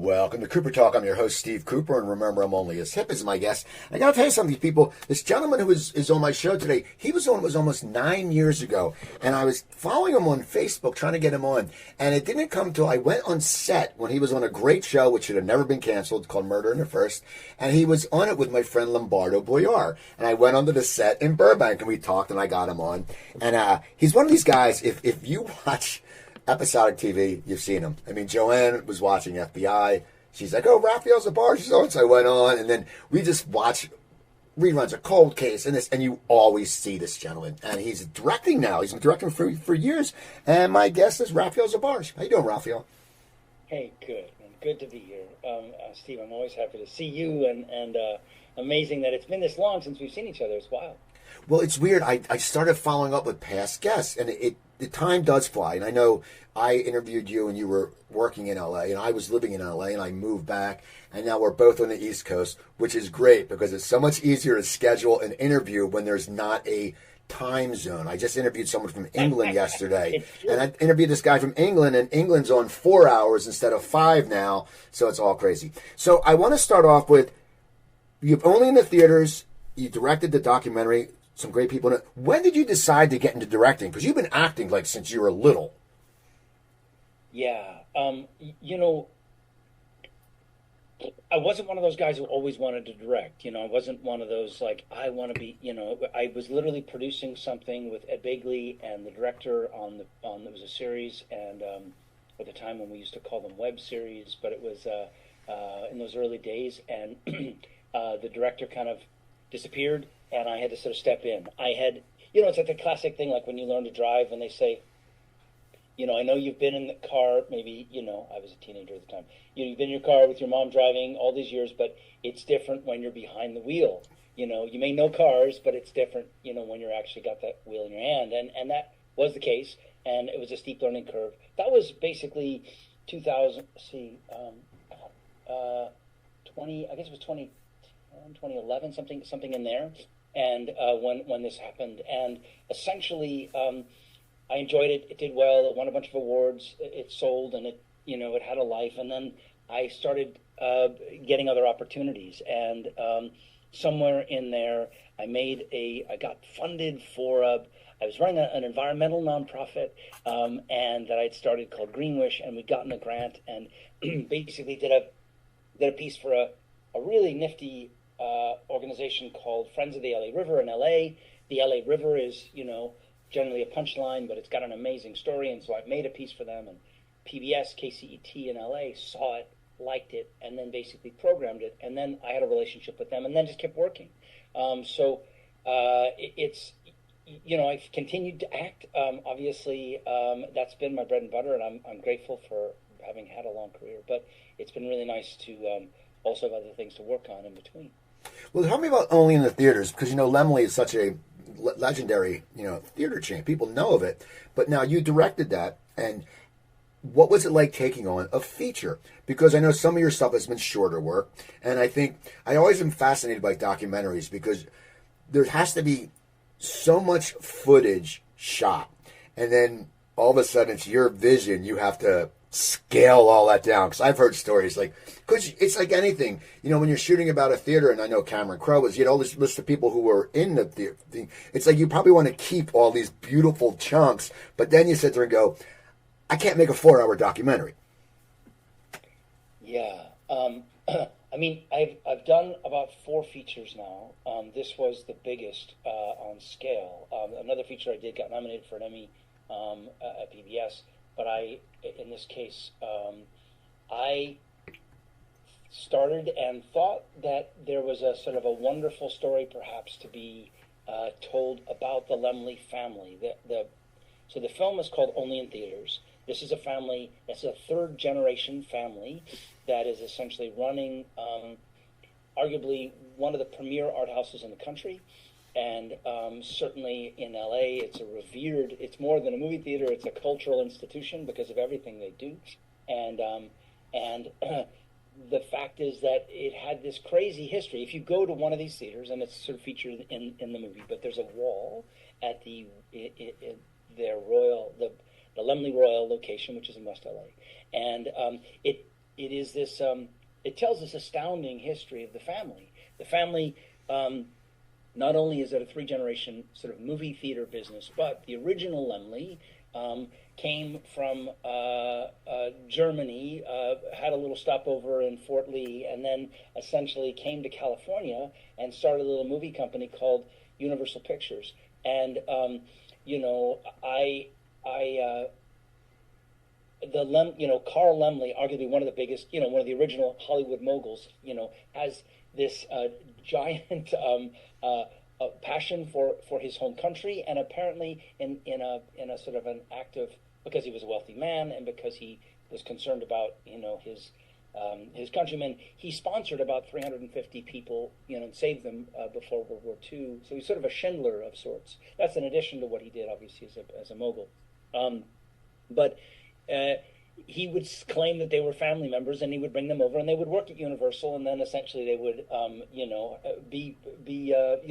Welcome to Cooper Talk. I'm your host, Steve Cooper, and remember, I'm only as hip as my guest. I got to tell you something, people. This gentleman who is on my show today, he was almost 9 years ago, and I was following him on Facebook, trying to get him on, and it didn't come till I went on set when he was on a great show, which should have never been canceled, called Murder in the First, and he was on it with my friend Lombardo Boyar, and I went onto the set in Burbank, and we talked, and I got him on, and he's one of these guys, if you watch episodic TV, you've seen him. I mean, Joanne was watching FBI. She's like, oh, Raphael Sbarge. So I went on, and then we just watch reruns of Cold Case and this, and you always see this gentleman. And he's directing now. He's been directing for years. And my guest is Raphael Sbarge. How you doing, Raphael? Hey, good. Good to be here. Steve, I'm always happy to see you, and amazing that it's been this long since we've seen each other. It's wild. Well, it's weird. I started following up with past guests, and the time does fly. And I know I interviewed you, and you were working in L.A., and I was living in L.A., and I moved back, and now we're both on the East Coast, which is great because it's so much easier to schedule an interview when there's not a time zone. I just interviewed someone from England yesterday, and I interviewed this guy from England, and England's on 4 hours instead of 5 now, so it's all crazy. So I want to start off with, you've only in the theaters, you directed the documentary, some great people in it. When did you decide to get into directing? Because you've been acting like since you were little. Yeah. I wasn't one of those guys who always wanted to direct. I wasn't one of those, like, I want to be, I was literally producing something with Ed Begley and the director on it was a series, and at the time when we used to call them web series, but it was in those early days, and the director kind of disappeared, and I had to sort of step in. I had, it's like the classic thing, like when you learn to drive and they say, I know you've been in the car, maybe, I was a teenager at the time. You've been in your car with your mom driving all these years, but it's different when you're behind the wheel. You may know cars, but it's different, when you're actually got that wheel in your hand. And that was the case, and it was a steep learning curve. That was basically 2000, 20, I guess it was 2011, something in there. And when this happened, and essentially I enjoyed it. It did well. It won a bunch of awards. It sold, and it had a life. And then I started getting other opportunities, and somewhere in there, I got funded for I was running an environmental nonprofit, and that I'd started called Greenwish, and we'd gotten a grant, and basically did a piece for a really nifty organization called Friends of the LA River in LA. The LA River is, generally a punchline, but it's got an amazing story, and so I made a piece for them, and PBS, KCET in LA saw it, liked it, and then basically programmed it, and then I had a relationship with them, and then just kept working. It's, I've continued to act. Obviously, that's been my bread and butter, and I'm grateful for having had a long career, but it's been really nice to also have other things to work on in between. Well, tell me about Only in the Theaters, because, Laemmle is such a legendary, theater chain. People know of it. But now you directed that, and what was it like taking on a feature? Because I know some of your stuff has been shorter work, and I think I always am fascinated by documentaries because there has to be so much footage shot, and then all of a sudden it's your vision. You have to scale all that down, because I've heard stories because it's like anything, when you're shooting about a theater, and I know Cameron Crowe was, all this list of people who were in the theater. It's like you probably want to keep all these beautiful chunks, but then you sit there and go, I can't make a 4-hour documentary. Yeah. I mean, I've done about 4 features now. This was the biggest on scale. Another feature I did got nominated for an Emmy at PBS. But in this case, I started and thought that there was a sort of a wonderful story perhaps to be told about the Laemmle family. So the film is called Only in Theaters. This is a family, it's a third-generation family that is essentially running arguably one of the premier art houses in the country. And certainly in LA, it's more than a movie theater, it's a cultural institution because of everything they do. And the fact is that it had this crazy history. If you go to one of these theaters, and it's sort of featured in the movie, but there's a wall at their the Laemmle Royal location, which is in West LA. And it it is this. It tells this astounding history of the family. The family. Not only is it a three-generation sort of movie theater business, but the original Laemmle came from Germany, had a little stopover in Fort Lee, and then essentially came to California and started a little movie company called Universal Pictures. And Carl Laemmle, arguably one of the biggest, one of the original Hollywood moguls, has this giant passion for his home country, and apparently in a sort of an act of, because he was a wealthy man and because he was concerned about his countrymen, he sponsored about 350 people, and saved them before World War II. So he's sort of a Schindler of sorts. That's in addition to what he did, obviously, as a mogul. But he would claim that they were family members, and he would bring them over, and they would work at Universal, and then essentially they would,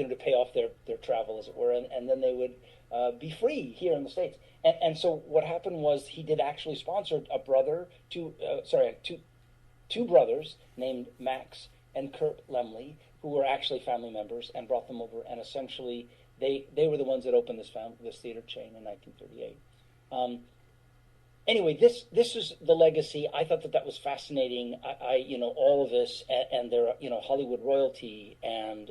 to pay off their travel, as it were, and then they would be free here in the States. And so what happened was he did actually sponsor two brothers named Max and Kurt Laemmle, who were actually family members, and brought them over, and essentially they were the ones that opened this theater chain in 1938. Anyway, this is the legacy. I thought that was fascinating. All of this, and their, Hollywood royalty, and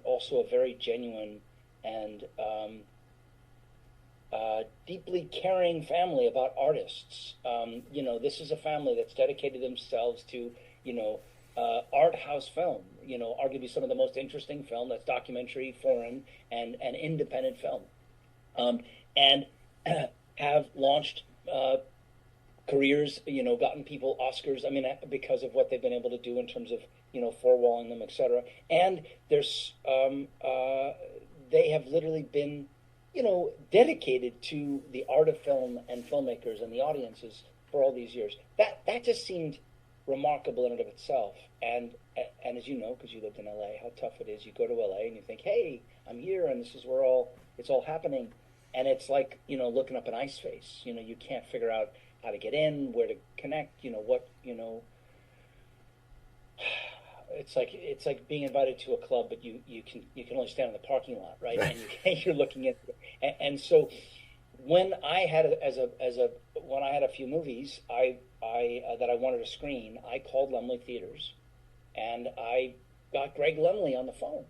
also a very genuine and deeply caring family about artists. This is a family that's dedicated themselves to, art house film. Arguably some of the most interesting film, that's documentary, foreign, and independent film, and have launched careers, gotten people Oscars, because of what they've been able to do in terms of, four-walling them, etc. And there's, they have literally been, dedicated to the art of film and filmmakers and the audiences for all these years. That just seemed remarkable in and of itself. And as you know, because you lived in LA, how tough it is. You go to LA and you think, hey, I'm here, and this is where it's all happening. And it's like, looking up an ice face. You can't figure out how to get in, where to connect, it's like being invited to a club, but you can only stand in the parking lot, right? And you're looking at, and so when I had when I had a few movies that I wanted to screen, I called Laemmle Theaters, and I got Greg Laemmle on the phone.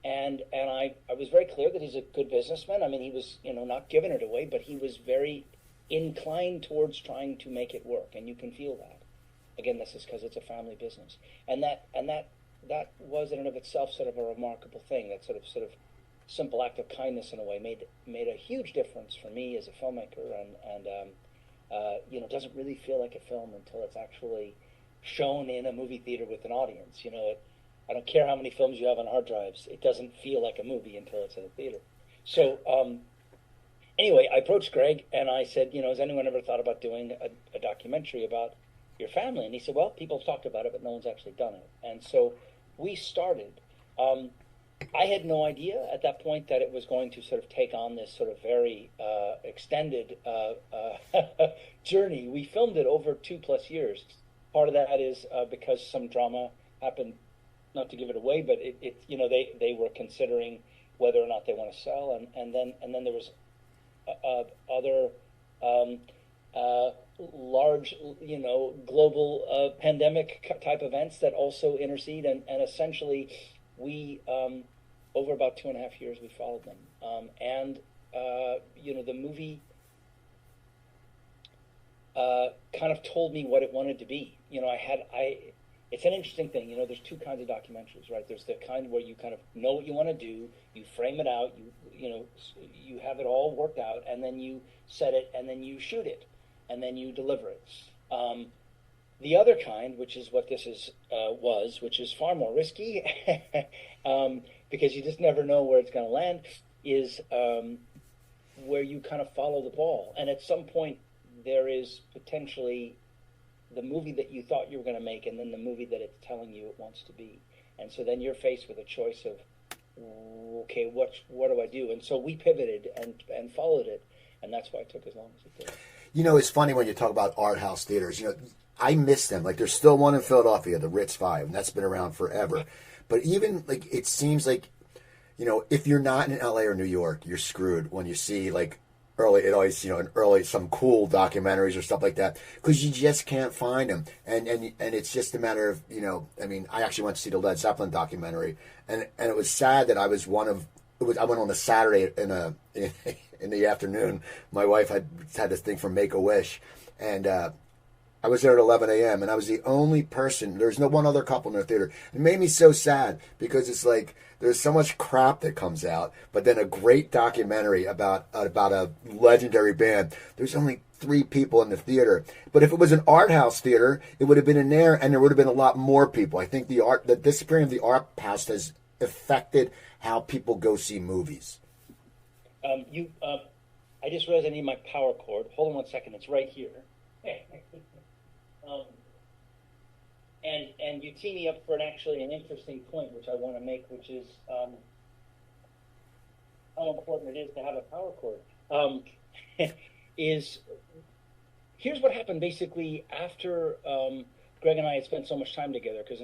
And I was very clear that he's a good businessman. He was, not giving it away, but he was very inclined towards trying to make it work, and you can feel that. Again, this is because it's a family business, and that was in and of itself sort of a remarkable thing. That sort of simple act of kindness, in a way, made a huge difference for me as a filmmaker, and doesn't really feel like a film until it's actually shown in a movie theater with an audience. I don't care how many films you have on hard drives. It doesn't feel like a movie until it's in a theater. So anyway, I approached Greg and I said, has anyone ever thought about doing a documentary about your family? And he said, well, people have talked about it, but no one's actually done it. And so we started. I had no idea at that point that it was going to sort of take on this sort of very extended journey. We filmed it over 2+ years. Part of that is because some drama happened. Not to give it away, but they were considering whether or not they want to sell, and then there was other large global pandemic type events that also intercede, and essentially we over about 2.5 years we followed them, and the movie kind of told me what it wanted to be. It's an interesting thing. There's two kinds of documentaries, right? There's the kind where you kind of know what you want to do, you frame it out, you have it all worked out, and then you set it, and then you shoot it, and then you deliver it. The other kind, which is what this was, which is far more risky, because you just never know where it's going to land, is where you kind of follow the ball, and at some point there is potentially the movie that you thought you were going to make, and then the movie that it's telling you it wants to be. And so then you're faced with a choice of, okay, what do I do? And so we pivoted and followed it, and that's why it took as long as it did. It's funny when you talk about art house theaters. I miss them. Like, there's still one in Philadelphia, the Ritz 5, and that's been around forever. But even, like, it seems like, you know, if you're not in LA or New York, you're screwed when you see, like, some cool documentaries or stuff like that, because you just can't find them. And it's just a matter of, you know, I mean, I actually went to see the Led Zeppelin documentary, and it was sad that I was I went on a Saturday in the afternoon. My wife had this thing from Make-A-Wish, and I was there at 11 a.m. and I was the only person. There's no one other couple in the theater. It made me so sad, because it's like there's so much crap that comes out, but then a great documentary about a legendary band. There's only 3 people in the theater. But if it was an art house theater, it would have been in there, and there would have been a lot more people. I think the disappearing of the art house has affected how people go see movies. I just realized I need my power cord. Hold on one second. It's right here. And you tee me up for an interesting point, which I want to make, which is how important it is to have a power cord. Here's what happened basically after Greg and I had spent so much time together, because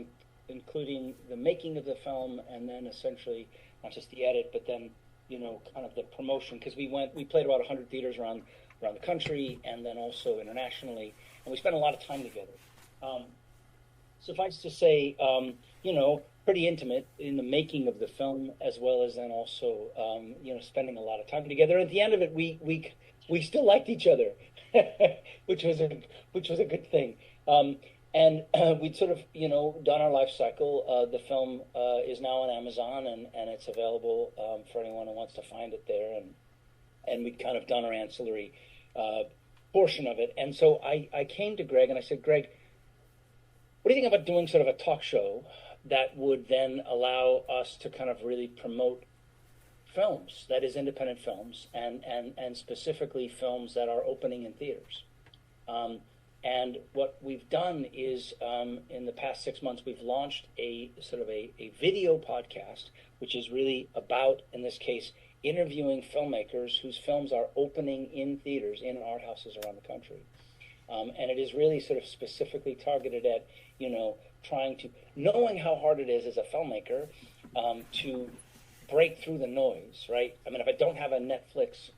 including the making of the film, and then essentially not just the edit, but then, you know, kind of the promotion, because we played about 100 theaters around the country, and then also internationally, and we spent a lot of time together. Suffice to say, you know, pretty intimate in the making of the film, as well as then also, you know, spending a lot of time together. At the end of it, we still liked each other, which was a good thing. And we'd sort of, you know, done our life cycle. The film is now on Amazon, and it's available for anyone who wants to find it there. And we'd kind of done our ancillary portion of it. And so I came to Greg and I said, Greg, what do you think about doing sort of a talk show that would then allow us to kind of really promote films, that is independent films, and specifically films that are opening in theaters? And what we've done is, in the past 6 months, we've launched a sort of a video podcast, which is really about, in this case, interviewing filmmakers whose films are opening in theaters, in art houses around the country. And it is really sort of specifically targeted at, you know, knowing how hard it is as a filmmaker to break through the noise, right? I mean, if I don't have a Netflix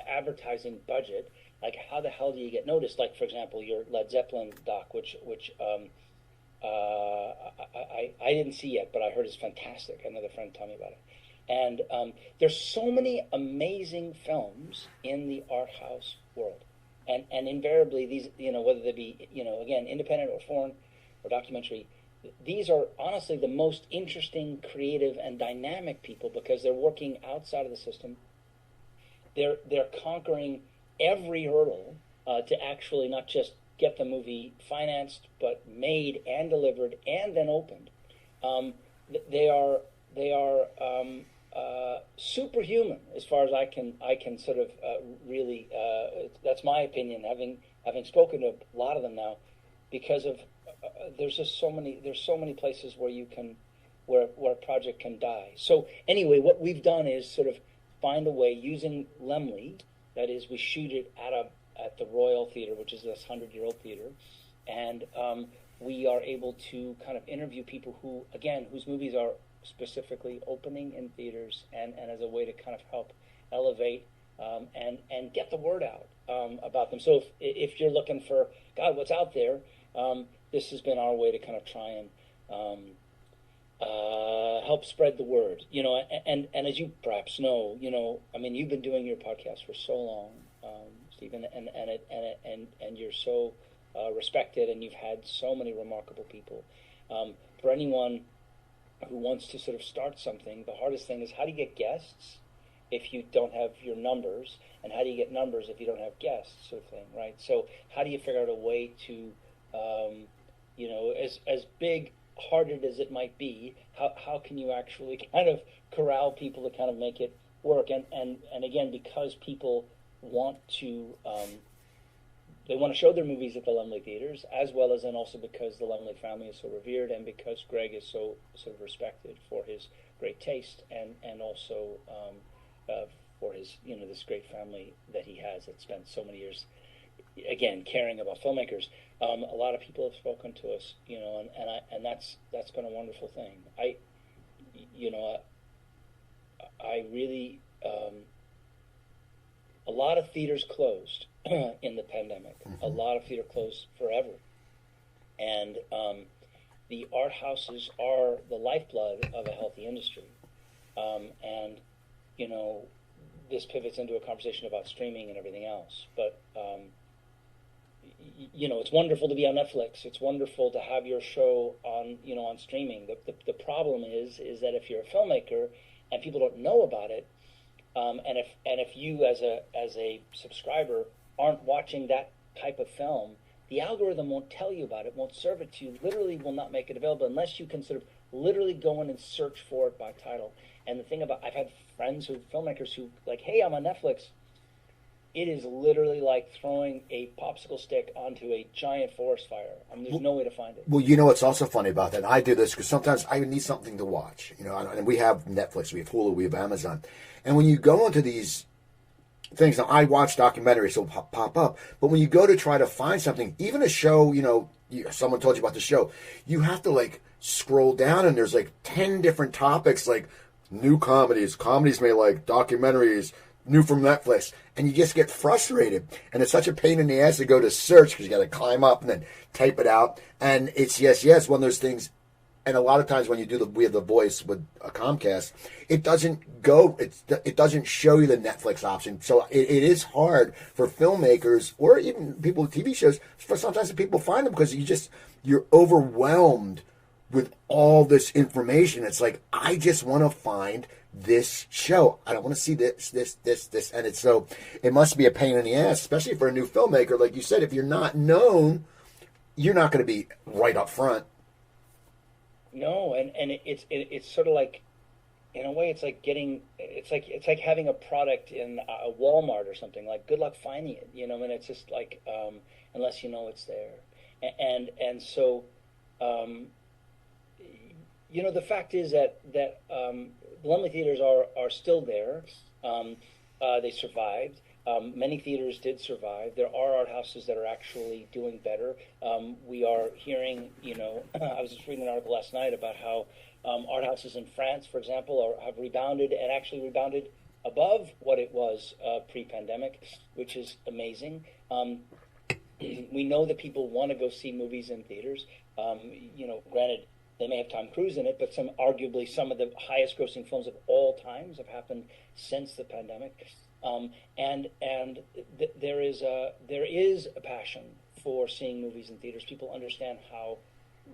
advertising budget, like, how the hell do you get noticed? Like, for example, your Led Zeppelin doc, which I didn't see yet, but I heard is fantastic. Another friend told me about it. And there's so many amazing films in the art house world. And invariably, these, you know, whether they be, you know, again, independent or foreign or documentary, these are honestly the most interesting, creative, and dynamic people, because they're working outside of the system. They're conquering every hurdle to actually not just get the movie financed, but made and delivered and then opened. They are superhuman, as far as I can sort of really. That's my opinion, having spoken to a lot of them now, because of there's so many places where a project can die. So anyway, what we've done is sort of find a way using Laemmle. That is, we shoot it at the Royal Theatre, which is this 100-year-old theater, and we are able to kind of interview people whose movies are specifically opening in theaters, and as a way to kind of help elevate and get the word out about them. So if you're looking for, God, what's out there, this has been our way to kind of try and help spread the word, you know. And as you perhaps know, you know, I mean, you've been doing your podcast for so long, Stephen, and you're so respected, and you've had so many remarkable people. For anyone who wants to sort of start something, the hardest thing is, how do you get guests if you don't have your numbers, and how do you get numbers if you don't have guests, sort of thing, right? So how do you figure out a way to, you know, as big hearted as it might be, how can you actually kind of corral people to kind of make it work? And again, because people want to they want to show their movies at the Laemmle theaters, as well as then also because the Laemmle family is so revered, and because Greg is so sort of respected for his great taste, and also for his, you know, this great family that he has that spent so many years again, caring about filmmakers. A lot of people have spoken to us, and that's been a wonderful thing. I really, a lot of theaters closed in the pandemic. A lot of theater closed forever, and the art houses are the lifeblood of a healthy industry. And this pivots into a conversation about streaming and everything else. But it's wonderful to be on Netflix. It's wonderful to have your show on streaming. The problem is that if you're a filmmaker and people don't know about it, and if you as a subscriber aren't watching that type of film, the algorithm won't tell you about it, won't serve it to you, literally will not make it available unless you can sort of literally go in and search for it by title. And the thing about, I've had friends filmmakers who like, hey, I'm on Netflix. It is literally like throwing a popsicle stick onto a giant forest fire. I mean, there's no way to find it. Well, what's also funny about that, and I do this because sometimes I need something to watch, and we have Netflix, we have Hulu, we have Amazon. And when you go into these things, now I watch documentaries, so pop up, but when you go to try to find something, even a show, someone told you about the show, you have to like scroll down and there's like 10 different topics, like new comedies may like, documentaries, new from Netflix, and you just get frustrated. And it's such a pain in the ass to go to search because you got to climb up and then type it out. And it's one of those things. And a lot of times when you do we have the voice with a Comcast, it doesn't show you the Netflix option. So it is hard for filmmakers or even people with TV shows. For sometimes people find them because you're overwhelmed with all this information. It's like, I just want to find this show. I don't want to see this. And it must be a pain in the ass, especially for a new filmmaker. Like you said, if you're not known, you're not going to be right up front. No, and it's sort of like, in a way, it's like having a product in a Walmart or something. Like, good luck finding it, and it's just like, unless you know it's there, and so, the fact is that the Lumley theaters are still there. They survived. Many theaters did survive. There are art houses that are actually doing better. We are hearing, I was just reading an article last night about how art houses in France, for example, have rebounded and actually rebounded above what it was pre-pandemic, which is amazing. We know that people want to go see movies in theaters. Granted, they may have Tom Cruise in it, but arguably some of the highest grossing films of all times have happened since the pandemic. There is a passion for seeing movies in theaters. People understand how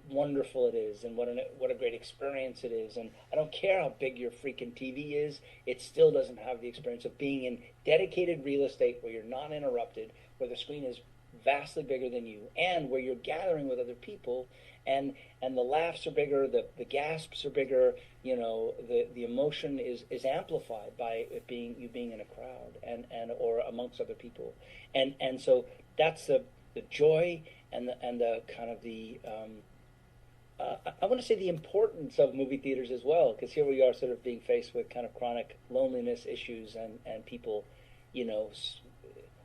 wonderful it is and what a great experience it is. And I don't care how big your freaking TV is, it still doesn't have the experience of being in dedicated real estate where you're not interrupted, where the screen is vastly bigger than you, and where you're gathering with other people, and the laughs are bigger, the gasps are bigger, the emotion is amplified by it being in a crowd and or amongst other people, and so that's the joy and the kind of the I want to say the importance of movie theaters as well, because here we are sort of being faced with kind of chronic loneliness issues and people,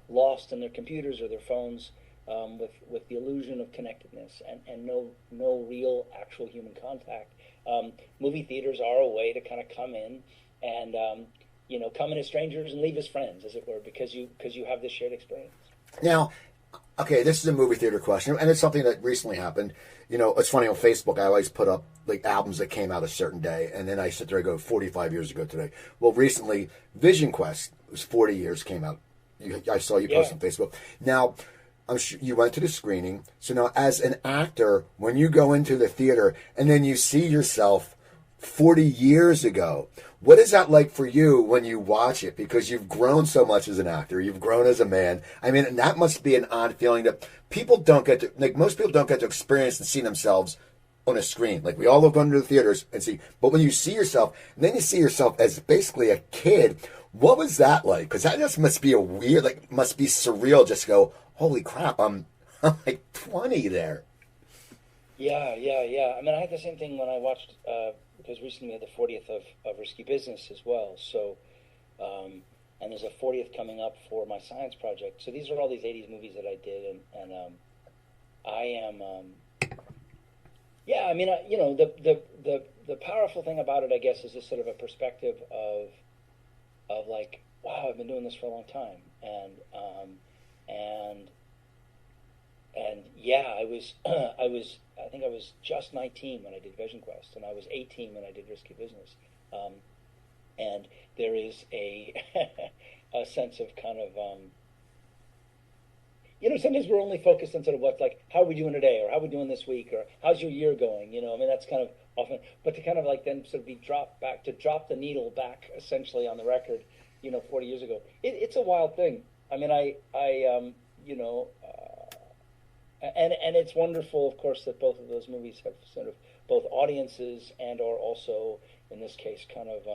lost in their computers or their phones, with the illusion of connectedness and no real actual human contact. Movie theaters are a way to kind of come in and come in as strangers and leave as friends, as it were, because you have this shared experience. Now, okay, this is a movie theater question, and it's something that recently happened. It's funny, on Facebook, I always put up like albums that came out a certain day, and then I sit there and go, 45 years ago today. Well, recently, Vision Quest, it was 40 years, came out. I saw you post on Facebook. Now, I'm sure you went to the screening. So now, as an actor, when you go into the theater and then you see yourself 40 years ago, what is that like for you when you watch it? Because you've grown so much as an actor. You've grown as a man. I mean, and that must be an odd feeling that people don't get to, like, most people don't get to experience and see themselves on a screen. Like, we all look under the theaters and see. But when you see yourself, and then you see yourself as basically a kid, what was that like? Because that just must be must be surreal just to go, holy crap, I'm like 20 there. Yeah. I mean, I had the same thing when I watched, because recently we had the 40th of Risky Business as well. So, and there's a 40th coming up for my science project. So these are all these 80s movies that I did, and I am, yeah. I mean, the powerful thing about it, I guess, is this sort of a perspective of like, wow, I've been doing this for a long time, and yeah, I think I was just 19 when I did Vision Quest, and I was 18 when I did Risky Business. And there is a a sense of kind of, sometimes we're only focused on sort of what's like, how are we doing today, or how are we doing this week, or how's your year going? I mean, that's kind of often, but to kind of like then sort of drop the needle back essentially on the record, 40 years ago. It's a wild thing. I mean, and it's wonderful, of course, that both of those movies have sort of both audiences and are also, in this case, kind of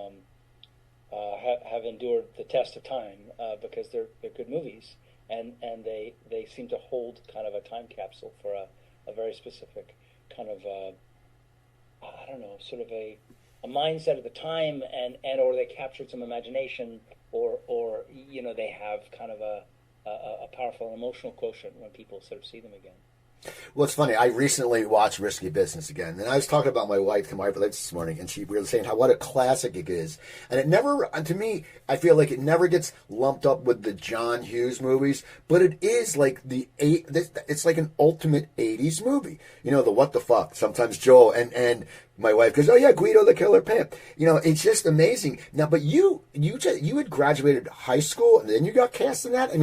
have endured the test of time because they're good movies, and they seem to hold kind of a time capsule for a very specific kind of I don't know, sort of a mindset of the time, and or they captured some imagination, or they have kind of a powerful emotional quotient when people sort of see them again. Well, it's funny. I recently watched Risky Business again, and I was talking about my wife to my wife this morning, and we were saying what a classic it is. And it never, to me, I feel like it never gets lumped up with the John Hughes movies, but it is like it's like an ultimate 80s movie. The what the fuck. Sometimes Joel and my wife goes, oh yeah, Guido the Killer Pimp. It's just amazing. Now, but you had graduated high school, and then you got cast in that?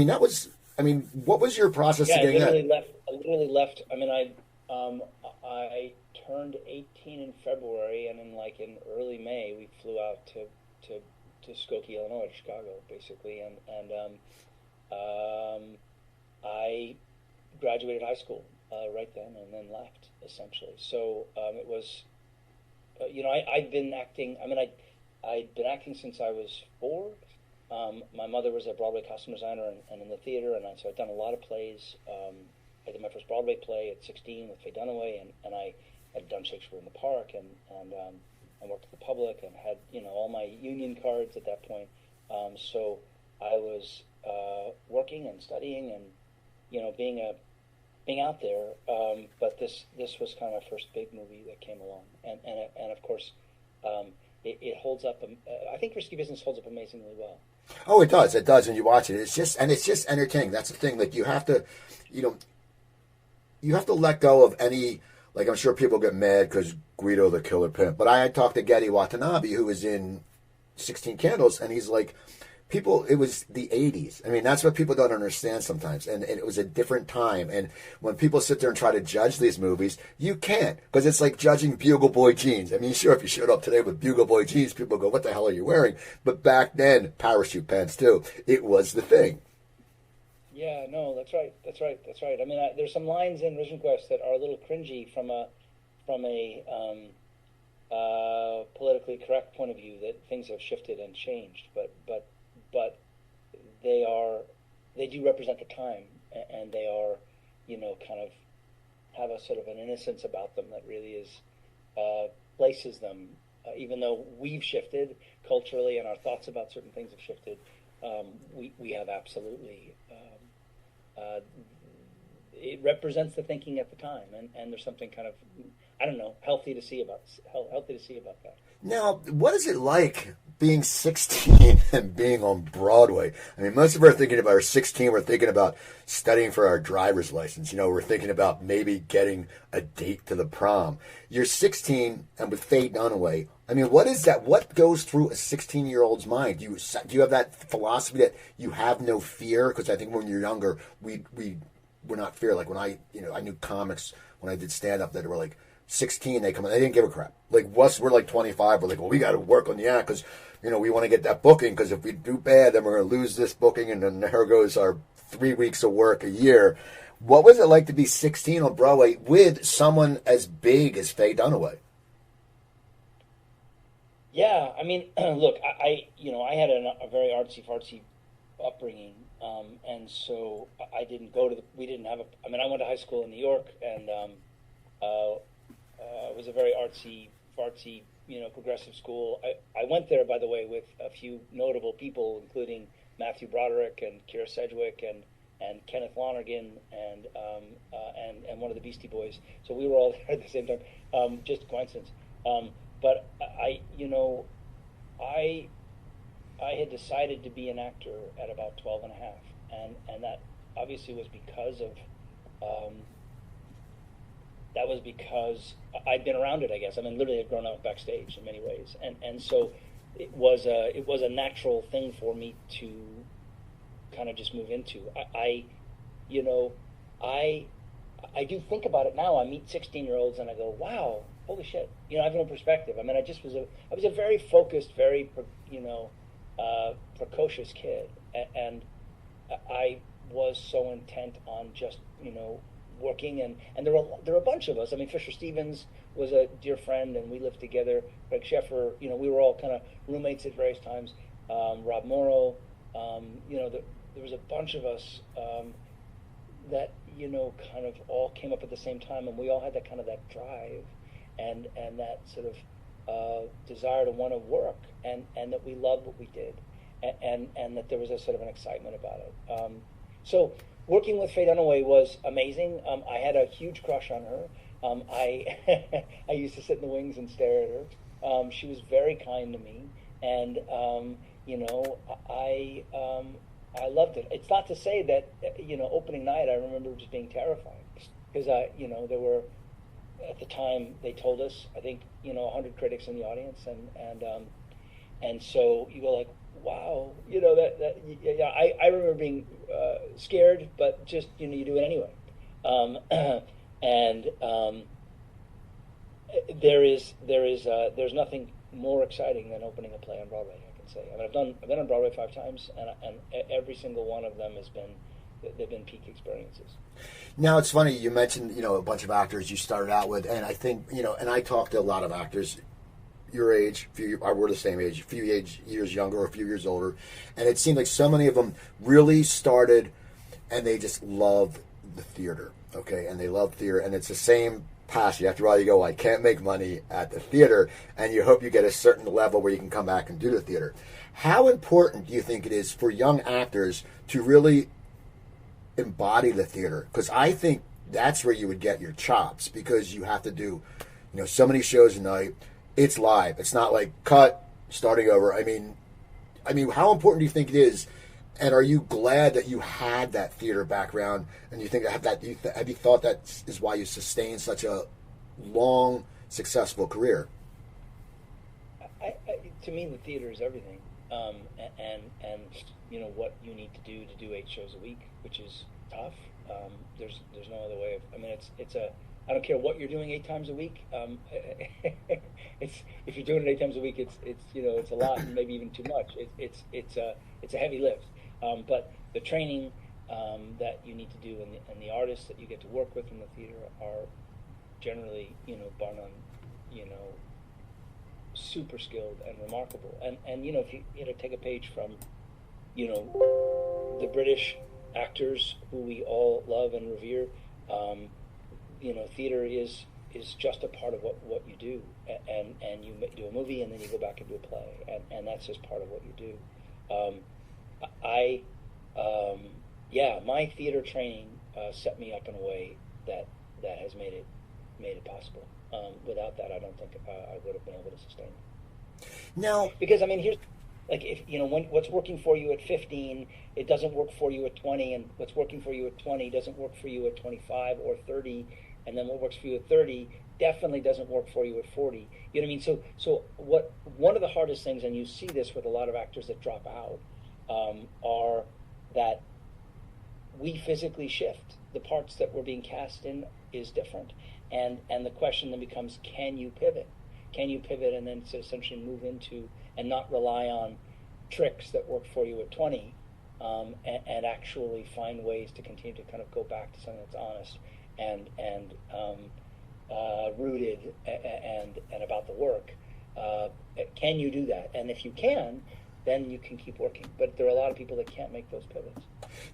What was your process to getting that? I literally left. I mean, I turned 18 in February, and in early May, we flew out to Skokie, Illinois, Chicago, basically, and I graduated high school right then, and then left essentially. So it was, I'd been acting. I mean, I'd been acting since I was 4. My mother was a Broadway costume designer and in the theater, and so I'd done a lot of plays. I did my first Broadway play at 16 with Faye Dunaway, and I had done Shakespeare in the Park, and worked at the Public, and had all my union cards at that point. So I was working and studying, and being out there. But this was kind of my first big movie that came along, and of course it holds up. I think Risky Business holds up amazingly well. Oh, it does. It does, and you watch it. It's just entertaining. That's the thing. Like you have to let go of any. Like I'm sure people get mad because Guido the Killer Pimp, but I had talked to Geddy Watanabe, who was in 16 Candles, and he's like, it was the 80s. I mean, that's what people don't understand sometimes. And it was a different time. And when people sit there and try to judge these movies, you can't. Because it's like judging Bugle Boy jeans. I mean, sure, if you showed up today with Bugle Boy jeans, people go, what the hell are you wearing? But back then, parachute pants too. It was the thing. Yeah, no, that's right. I mean, there's some lines in Vision Quest that are a little cringy from a politically correct point of view, that things have shifted and changed. But they do represent the time, and they are, kind of have a sort of an innocence about them that really is places them, even though we've shifted culturally and our thoughts about certain things have shifted. We have absolutely. It represents the thinking at the time, and there's something kind of, I don't know, healthy to see about that. Now, what is it like being 16 and being on Broadway? I mean, most of us are thinking about, 16, we're thinking about studying for our driver's license. We're thinking about maybe getting a date to the prom. You're 16 and with Faye Dunaway. I mean, what is that? What goes through a 16-year-old's mind? Do you have that philosophy that you have no fear? Because I think when you're younger, we're not fear. Like when I knew comics when I did stand-up that were like 16, they come in, they didn't give a crap. Like us, we're like 25, we're like, well, we got to work on the act because, we want to get that booking, because if we do bad, then we're going to lose this booking, and then there goes our 3 weeks of work a year. What was it like to be 16 on Broadway with someone as big as Faye Dunaway? Yeah, I mean, look, I had a very artsy-fartsy upbringing, and so I didn't go to I went to high school in New York, and it was a very artsy-fartsy, progressive school. I went there, by the way, with a few notable people, including Matthew Broderick and Kira Sedgwick and Kenneth Lonergan and one of the Beastie Boys. So we were all there at the same time. Just a coincidence. But I had decided to be an actor at about 12 and a half, and that obviously was because of I'd been around it, I guess. I mean, literally I'd grown up backstage in many ways, and so it was a natural thing for me to kind of just move into. I do think about it now. I meet 16-year-olds and I go, wow, holy shit. I have no perspective. I mean, I was a very focused, very precocious kid, and I was so intent on just working, and there were a bunch of us. I mean, Fisher Stevens was a dear friend, and we lived together. Greg Sheffer, we were all kind of roommates at various times. Rob Morrow, there was a bunch of us that kind of all came up at the same time, and we all had that kind of that drive and that sort of desire to want to work, and that we loved what we did, and that there was a sort of an excitement about it. So working with Faye Dunaway was amazing. I had a huge crush on her. I used to sit in the wings and stare at her. She was very kind to me, and I loved it. It's not to say that opening night I remember just being terrified, because there were, at the time they told us, I think 100 critics in the audience, and so you go like, wow, I remember being scared, but just you do it anyway, and there's nothing more exciting than opening a play on Broadway, I can say. I mean, I've been on Broadway 5 times, and every single one of them they've been peak experiences. Now, it's funny, you mentioned, a bunch of actors you started out with, and I think, and I talked to a lot of actors your age, we're the same age, a few years younger or a few years older, and it seemed like so many of them really started, and they just love the theater, okay, and they love theater, and it's the same passion. After all, you go, I can't make money at the theater, and you hope you get a certain level where you can come back and do the theater. How important do you think it is for young actors to really embody the theater? Because I think that's where you would get your chops, because you have to do, so many shows a night. It's live. It's not like cut, starting over. I mean, how important do you think it is? And are you glad that you had that theater background? And you think have you thought that is why you sustained such a long, successful career? To me, the theater is everything, and what you need to do 8 shows a week, which is tough. There's no other way of. I mean, it's I don't care what you're doing 8 times a week. If you're doing it 8 times a week, it's a lot, and maybe even too much. It's a heavy lift. But the training that you need to do, and the artists that you get to work with in the theater are generally, bar none, super skilled and remarkable. And if you take a page from, the British actors who we all love and revere, theater is just a part of what you do, and you do a movie and then you go back and do a play, and that's just part of what you do. My theater training set me up in a way that has made it possible. Without that, I don't think I would have been able to sustain it. Now, because I mean, here's like, if when what's working for you at 15, it doesn't work for you at 20, and what's working for you at 20 doesn't work for you at 25 or 30, and then what works for you at 30 definitely doesn't work for you at 40. You know what I mean? So one of the hardest things, and you see this with a lot of actors that drop out, are that we physically shift. The parts that we're being cast in is different, and the question then becomes, can you pivot? Can you pivot and then essentially move into and not rely on tricks that work for you at 20, and actually find ways to continue to kind of go back to something that's honest and rooted and about the work. Can you do that? And if you can, then you can keep working. But there are a lot of people that can't make those pivots.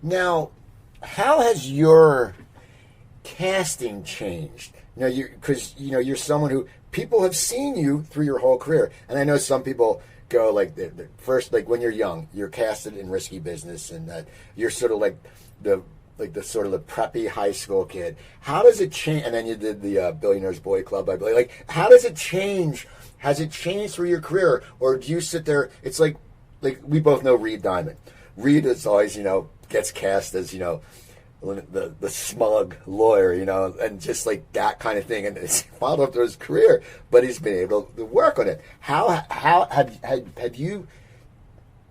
Now, how has your casting changed? Because you're someone who people have seen you through your whole career. And I know some people go like the first, like when you're young, you're casted in risky business, and you're sort of like the sort of the preppy high school kid. How does it change? And then you did the Billionaire's Boy Club, I believe. Like, how does it change? Has it changed through your career, or do you sit there? It's like we both know Reed Diamond. Reed is always, gets cast as, the smug lawyer, and just like that kind of thing, and it's followed up to his career, but he's been able to work on it. How have you?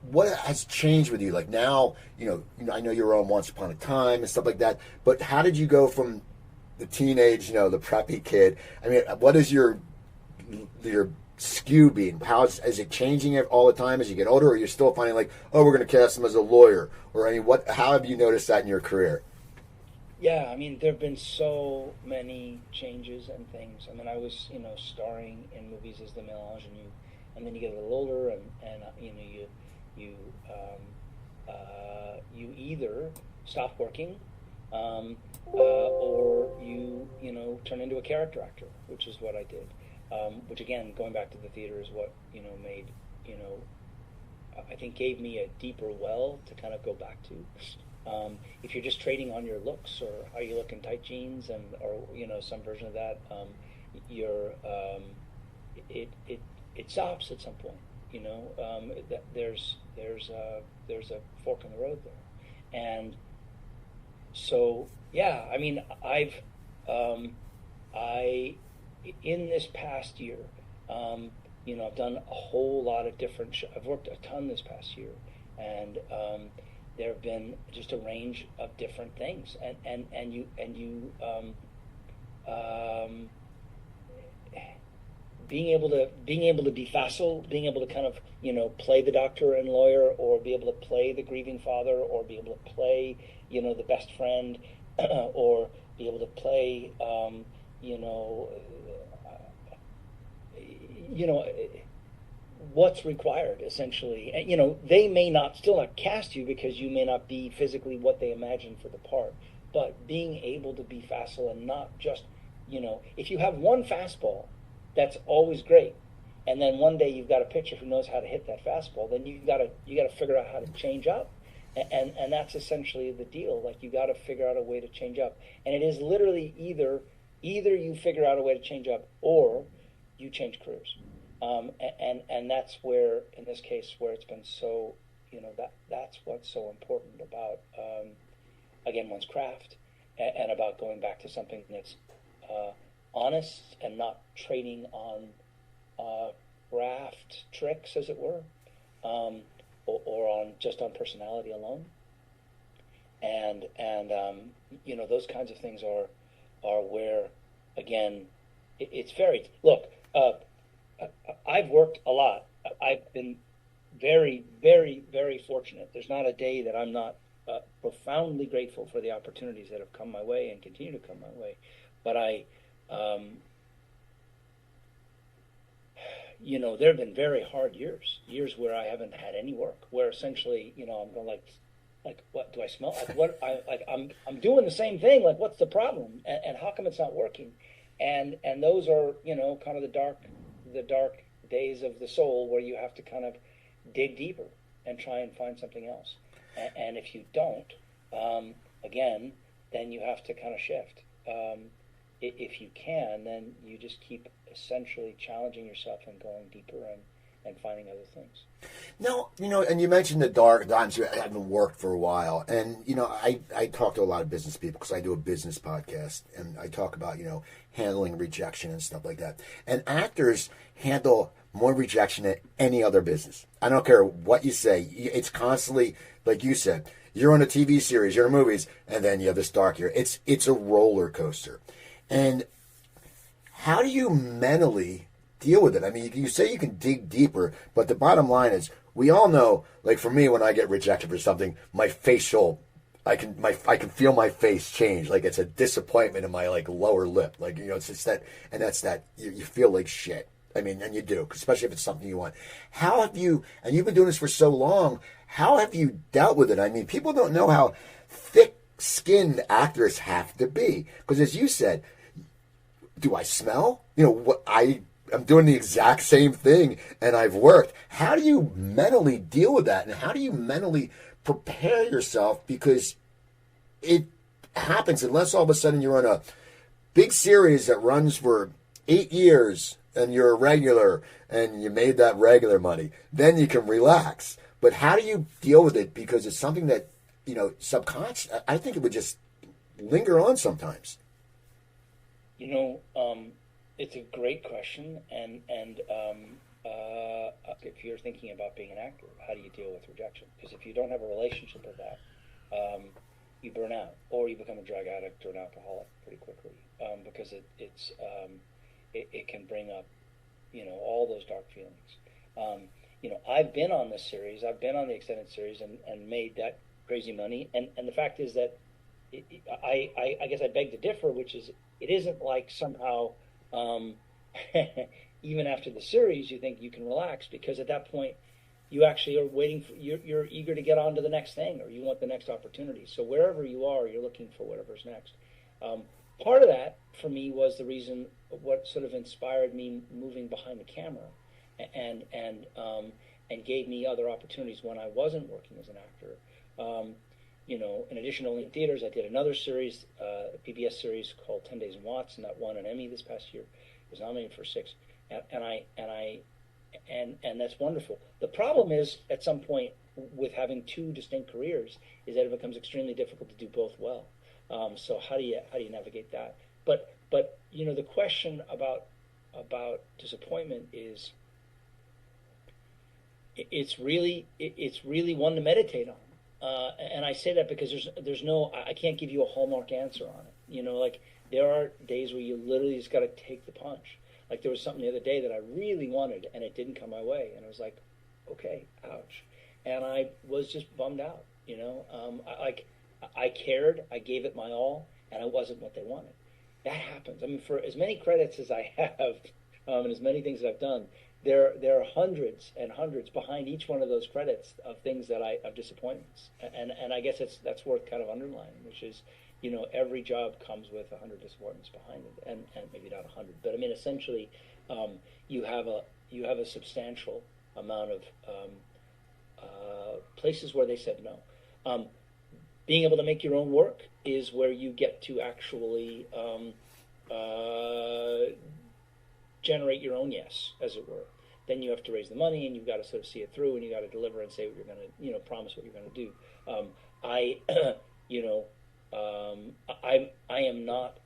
What has changed with you? Like now, I know you were on Once Upon a Time and stuff like that, but how did you go from the teenage, the preppy kid? I mean, what is your skew being? How is it changing all the time as you get older, or you're still finding like, oh, we're going to cast him as a lawyer? Or I mean, how have you noticed that in your career? Yeah, I mean, there have been so many changes and things. I mean, I was, starring in movies as the male ingenue, and then you get a little older, and you either stop working, or you turn into a character actor, which is what I did. Which again, going back to the theater, is what made I think gave me a deeper well to kind of go back to. If you're just trading on your looks or how you look in tight jeans or some version of that, it stops at some point. There's a fork in the road there, and so yeah, I mean, I've in this past year, I've done a whole lot of different I've worked a ton this past year, and there have been just a range of different things, and you being able to be facile, being able to kind of play the doctor and lawyer, or be able to play the grieving father, or be able to play the best friend, or be able to play what's required essentially. And, they may still not cast you because you may not be physically what they imagine for the part, but being able to be facile and not just, if you have one fastball, that's always great. And then one day you've got a pitcher who knows how to hit that fastball, then you got to figure out how to change up. And that's essentially the deal. Like, you got to figure out a way to change up. And it is literally either you figure out a way to change up, or you change careers. And that's where, in this case, where it's been so, that's what's so important about, again, one's craft, and about going back to something that's honest and not trading on craft tricks, as it were, or on personality alone. And those kinds of things are where, again, it's very, look, I've worked a lot. I've been very, very, very fortunate. There's not a day that I'm not profoundly grateful for the opportunities that have come my way and continue to come my way. But there have been very hard years where I haven't had any work, where essentially, I'm going like, what do I smell? I'm doing the same thing. Like, what's the problem? And how come it's not working? And those are, kind of the dark days of the soul, where you have to kind of dig deeper and try and find something else. And if you don't, again, then you have to kind of shift. If you can, then you just keep essentially challenging yourself and going deeper and finding other things. No, and you mentioned the dark times. You haven't worked for a while, and I talk to a lot of business people because I do a business podcast, and I talk about handling rejection and stuff like that. And actors handle more rejection than any other business. I don't care what you say; it's constantly, like you said, you're on a TV series, you're in movies, and then you have this dark year. It's a roller coaster. And how do you mentally deal with it? I mean, you say you can dig deeper, but the bottom line is, we all know, like for me, when I get rejected for something, I can feel my face change. Like, it's a disappointment in my lower lip. Like, it's just that, and that's that you feel like shit. I mean, and you do, especially if it's something you want. How have you, and you've been doing this for so long, how have you dealt with it? I mean, people don't know how thick-skinned actors have to be. Because as you said, do I smell? I'm doing the exact same thing and I've worked. How do you mentally deal with that? And how do you mentally prepare yourself? Because it happens unless all of a sudden you're on a big series that runs for 8 years and you're a regular and you made that regular money. Then you can relax. But how do you deal with it? Because it's something that, subconscious, I think it would just linger on sometimes. It's a great question, and if you're thinking about being an actor, how do you deal with rejection? Because if you don't have a relationship with that, you burn out, or you become a drug addict or an alcoholic pretty quickly, because it can bring up, all those dark feelings. I've been on this series, I've been on the extended series, and made that crazy money, and the fact is that I guess I beg to differ, which is it isn't like somehow. Even after the series, you think you can relax, because at that point, you actually are waiting for, you're eager to get on to the next thing, or you want the next opportunity. So wherever you are, you're looking for whatever's next. Part of that for me was the reason, what sort of inspired me moving behind the camera, and gave me other opportunities when I wasn't working as an actor. In addition to only in theaters, I did another series, a PBS series called 10 Days in Watts, and that won an Emmy this past year. It was nominated for 6, and that's wonderful. The problem is, at some point, with having 2 distinct careers, is that it becomes extremely difficult to do both well. So how do you navigate that? But the question about disappointment is, it's really one to meditate on. And I say that because I can't give you a hallmark answer on it. There are days where you literally just got to take the punch. Like, there was something the other day that I really wanted and it didn't come my way, and I was like, okay, ouch. And I was just bummed out. I cared, I gave it my all, and it wasn't what they wanted. That happens. I mean, for as many credits as I have, and as many things that I've done, there are hundreds and hundreds behind each one of those credits of things of disappointments, and I guess that's worth kind of underlining, which is, every job comes with 100 disappointments behind it, and maybe not 100, but I mean, essentially, you have a substantial amount of places where they said no. Being able to make your own work is where you get to actually generate your own yes, as it were. Then you have to raise the money, and you've got to sort of see it through, and you got to deliver and say what you're going to, promise what you're going to do. I am not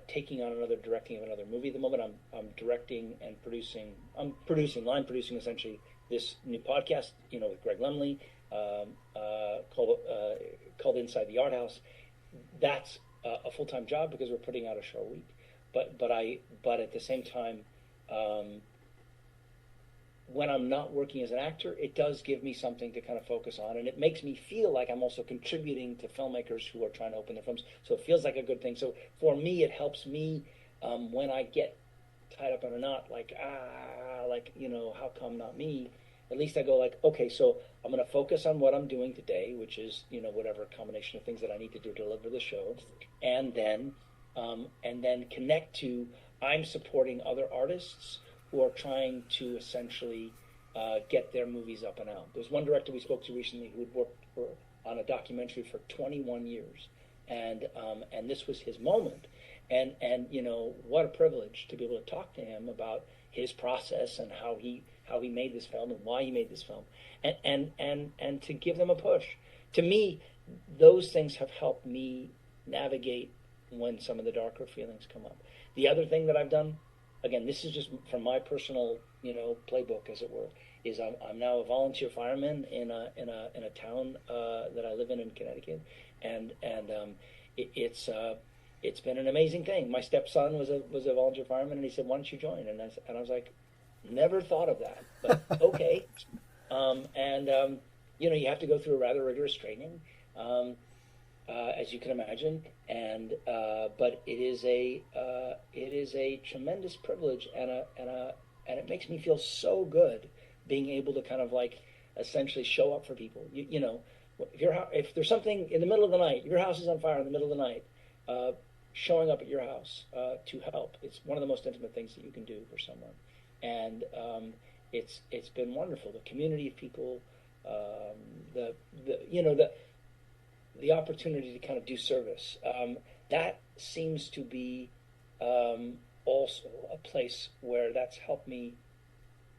taking on another directing of another movie at the moment. I'm directing and producing. I'm line producing essentially this new podcast, with Greg Lemley, called Inside the Art House. That's a full-time job because we're putting out a show a week. But at the same time, when I'm not working as an actor, it does give me something to kind of focus on, and it makes me feel like I'm also contributing to filmmakers who are trying to open their films. So it feels like a good thing. So for me, it helps me when I get tied up in a knot, how come not me? At least I go like, okay, so I'm going to focus on what I'm doing today, which is, whatever combination of things that I need to do to deliver the show, and then connect to, I'm supporting other artists who are trying to essentially get their movies up and out. There's one director we spoke to recently who had worked on a documentary for 21 years, and this was his moment. And what a privilege to be able to talk to him about his process and how he made this film and why he made this film, and to give them a push. To me, those things have helped me navigate when some of the darker feelings come up. The other thing that I've done, again, this is just from my personal, playbook, as it were, is I'm now a volunteer fireman in a town that I live in Connecticut, and it's been an amazing thing. My stepson was a volunteer fireman, and he said, "Why don't you join?" And I was like, never thought of that, but okay. You have to go through a rather rigorous training, as you can imagine, but it is a tremendous privilege, and it makes me feel so good being able to kind of like essentially show up for people. If there's something in the middle of the night, your house is on fire in the middle of the night, showing up at your house to help. It's one of the most intimate things that you can do for someone. and it's been wonderful. The community of people, the you know the opportunity to kind of do service. That seems to be also a place where that's helped me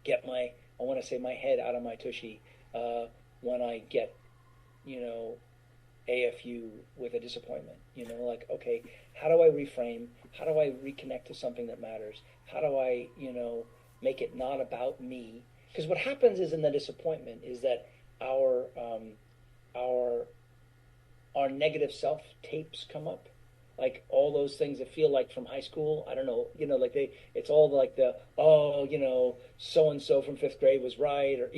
get my, I want to say, my head out of my tushy when I get, AFU with a disappointment. Like, okay, how do I reframe? How do I reconnect to something that matters? How do I, make it not about me? Because what happens is in the disappointment is that our negative self tapes come up, like all those things that feel like from high school. I don't know, like it's all like so and so from fifth grade was right, or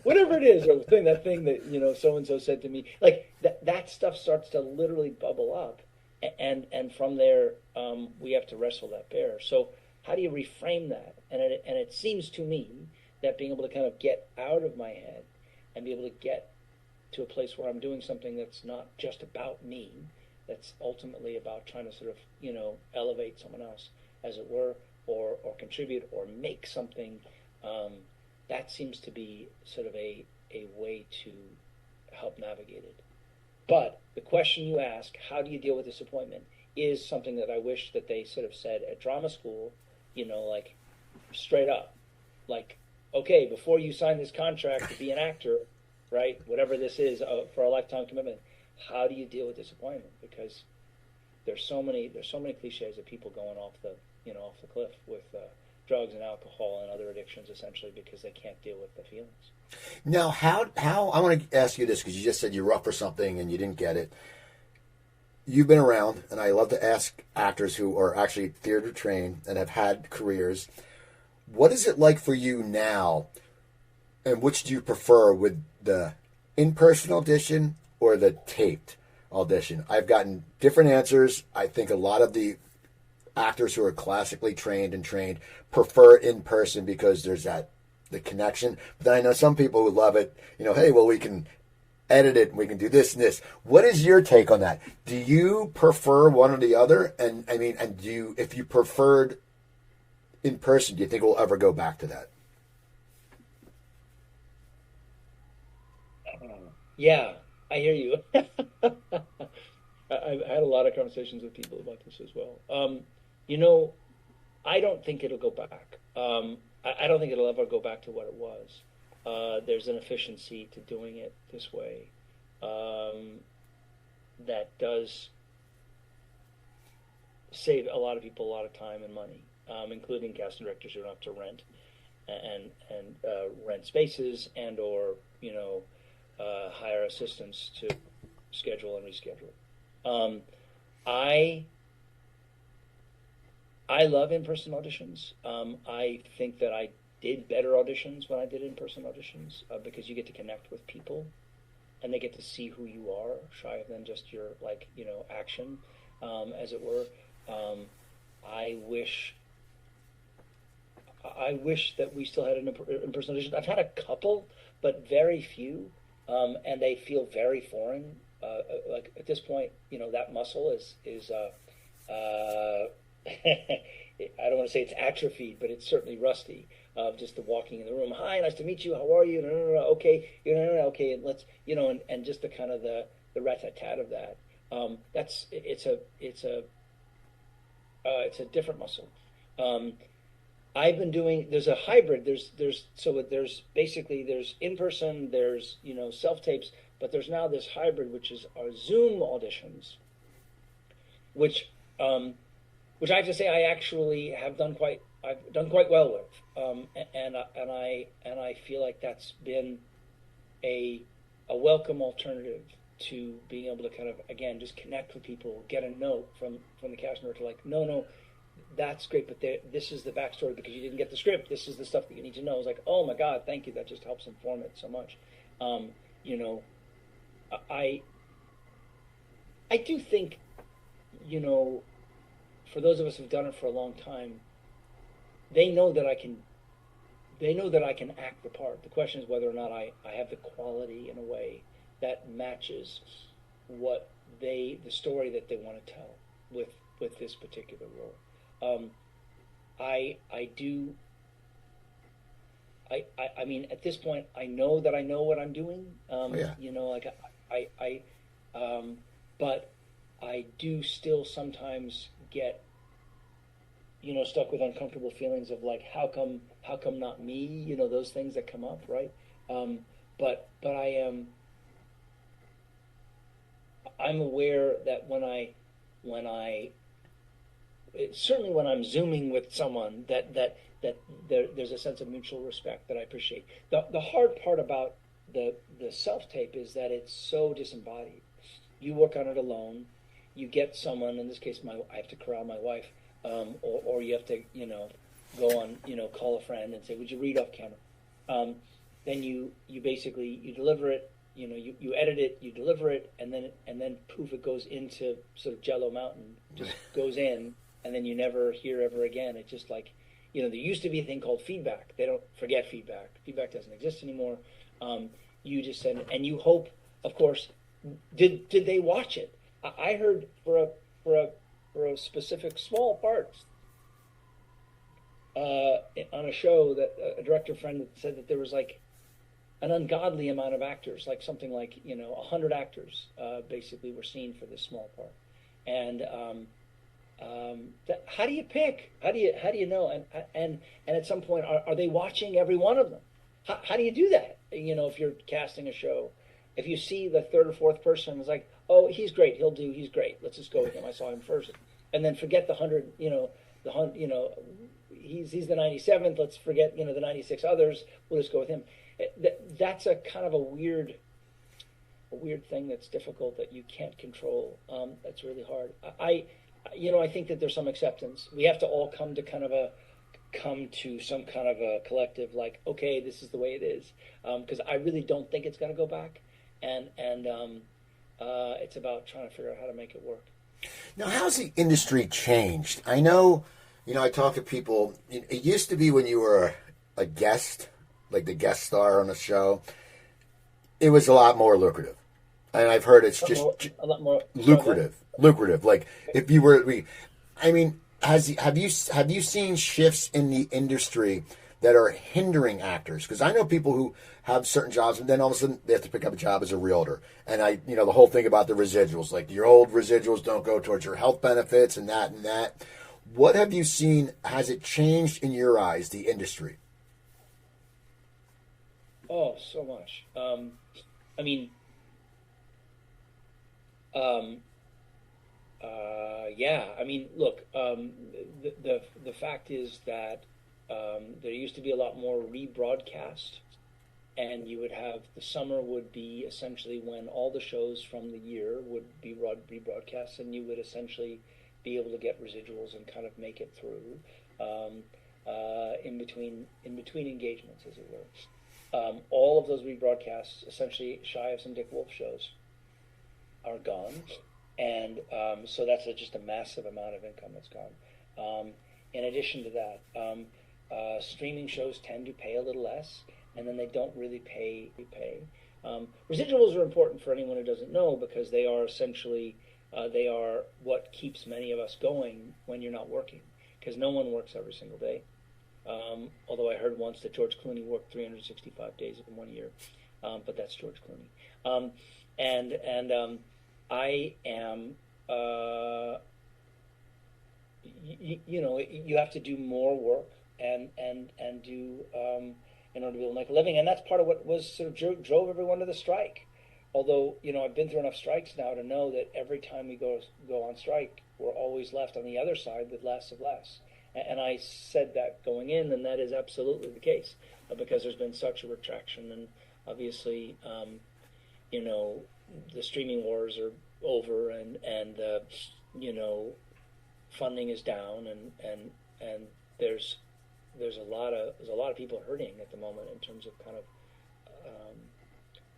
whatever it is, or that thing that so and so said to me. Like that stuff starts to literally bubble up, and from there we have to wrestle that bear. So how do you reframe that? And it seems to me that being able to kind of get out of my head and be able to get to a place where I'm doing something that's not just about me, that's ultimately about trying to sort of, elevate someone else, as it were, or contribute or make something, that seems to be sort of a way to help navigate it. But the question you ask, how do you deal with disappointment, is something that I wish that they sort of said at drama school, like straight up, like, okay, before you sign this contract to be an actor, right, whatever this is for a lifetime commitment, how do you deal with disappointment? Because there's so many cliches of people going off the cliff with drugs and alcohol and other addictions, essentially because they can't deal with the feelings. Now, how I want to ask you this, because you just said you're up for something and you didn't get it. You've been around, and I love to ask actors who are actually theater trained and have had careers, what is it like for you now, and which do you prefer, with the in-person audition or the taped audition? I've gotten different answers. I think a lot of the actors who are classically trained prefer in person because there's the connection. But then I know some people who love it. Hey, well, we can edit it and we can do this and this. What is your take on that? Do you prefer one or the other? And if you preferred in person, do you think we'll ever go back to that? Yeah, I hear you. I've had a lot of conversations with people about this as well. I don't think it'll go back. I don't think it'll ever go back to what it was. There's an efficiency to doing it this way that does save a lot of people a lot of time and money, including cast and directors who don't have to rent and rent spaces and or hire assistants to schedule and reschedule. I love in-person auditions. I think that I did better auditions when I did in-person auditions because you get to connect with people and they get to see who you are, shy than just your action, as it were. I wish that we still had an in-person audition. I've had a couple, but very few, and they feel very foreign. Like at this point, that muscle is I don't want to say it's atrophied, but it's certainly rusty. Just the walking in the room. Hi, nice to meet you. How are you? No. Okay, okay, and let's and just the kind of the rat-tat-tat of that. It's a different muscle. I've been doing. There's a hybrid. There's basically there's in person. There's self tapes, but there's now this hybrid, which is our Zoom auditions, which I have to say I actually have done quite well with, and I feel like that's been a welcome alternative to being able to kind of again just connect with people, get a note from the cast member to like no, that's great, but this is the backstory because you didn't get the script. This is the stuff that you need to know. It's like, oh my God, thank you. That just helps inform it so much. I do think, for those of us who've done it for a long time, they know that I can act the part. The question is whether or not I have the quality in a way that matches what the story that they want to tell with this particular role. I do I mean, at this point, I know that I know what I'm doing. Yeah. You know, like but I do still sometimes get, you know, stuck with uncomfortable feelings of like, how come not me? You know, those things that come up, right? But I'm aware that certainly when I'm Zooming with someone, that there's a sense of mutual respect that I appreciate. The hard part about the self tape is that it's so disembodied. You work on it alone. You get someone, in this case, I have to corral my wife, or you have to, you know, go on, you know, call a friend and say, would you read off camera? Then you basically, you deliver it, you know, you edit it, you deliver it, and then poof, it goes into sort of Jello Mountain, just goes in, and then you never hear ever again. It's just like, you know, there used to be a thing called feedback. They don't forget feedback. Feedback doesn't exist anymore. You just send it, and you hope, of course, did they watch it? I heard for a specific small part on a show that a director friend said that there was like an ungodly amount of actors, like something like, you know, 100 actors basically were seen for this small part. And how do you pick? How do you know? And at some point, are they watching every one of them? How do you do that? You know, if you're casting a show, if you see the third or fourth person, it's like, oh, he's great, he's great. Let's just go with him. I saw him first, and then forget the 100. You know, he's the 97th. Let's forget, you know, the 96 others. We'll just go with him. That's a kind of a weird thing that's difficult that you can't control. That's really hard. I think that there's some acceptance. We have to all come to some kind of a collective, like, okay, this is the way it is. Because I really don't think it's going to go back, and it's about trying to figure out how to make it work. Now, how's the industry changed? I know, you know, I talk to people. It used to be when you were a guest, like the guest star on a show, it was a lot more lucrative. And I've heard it's just a lot more lucrative. Like if you were, I mean, have you seen shifts in the industry that are hindering actors? Because I know people who have certain jobs and then all of a sudden they have to pick up a job as a realtor. And the whole thing about the residuals, like your old residuals don't go towards your health benefits and that. What have you seen? Has it changed in your eyes, the industry? Oh, so much. Yeah. I mean, look. The fact is that there used to be a lot more rebroadcast, and you would have the summer would be essentially when all the shows from the year would be rebroadcast, and you would essentially be able to get residuals and kind of make it through in between engagements, as it were. All of those rebroadcasts, essentially shy of some Dick Wolf shows, are gone, and so that's just a massive amount of income that's gone. In addition to that, streaming shows tend to pay a little less, and then they don't really pay. Residuals are important for anyone who doesn't know, because they are essentially they are what keeps many of us going when you're not working, because no one works every single day. Although I heard once that George Clooney worked 365 days in 1 year, but that's George Clooney. I am, you have to do more work and do in order to be able to make a living, and that's part of what was sort of drove everyone to the strike. Although, I've been through enough strikes now to know that every time we go on strike, we're always left on the other side with less of less. And I said that going in, and that is absolutely the case, because there's been such a retraction, and obviously, the streaming wars are over, and funding is down, and there's a lot of people hurting at the moment in terms of kind of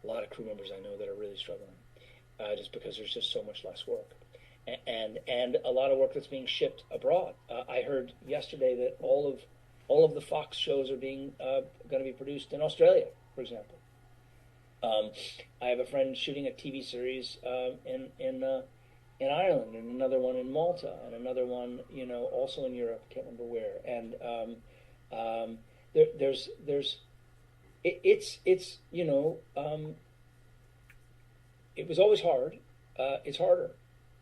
a lot of crew members I know that are really struggling, just because there's just so much less work. And a lot of work that's being shipped abroad. I heard yesterday that all of the Fox shows are being going to be produced in Australia, for example. I have a friend shooting a TV series in Ireland, and another one in Malta, and another one also in Europe. I can't remember where. And there's it's it was always hard. It's harder,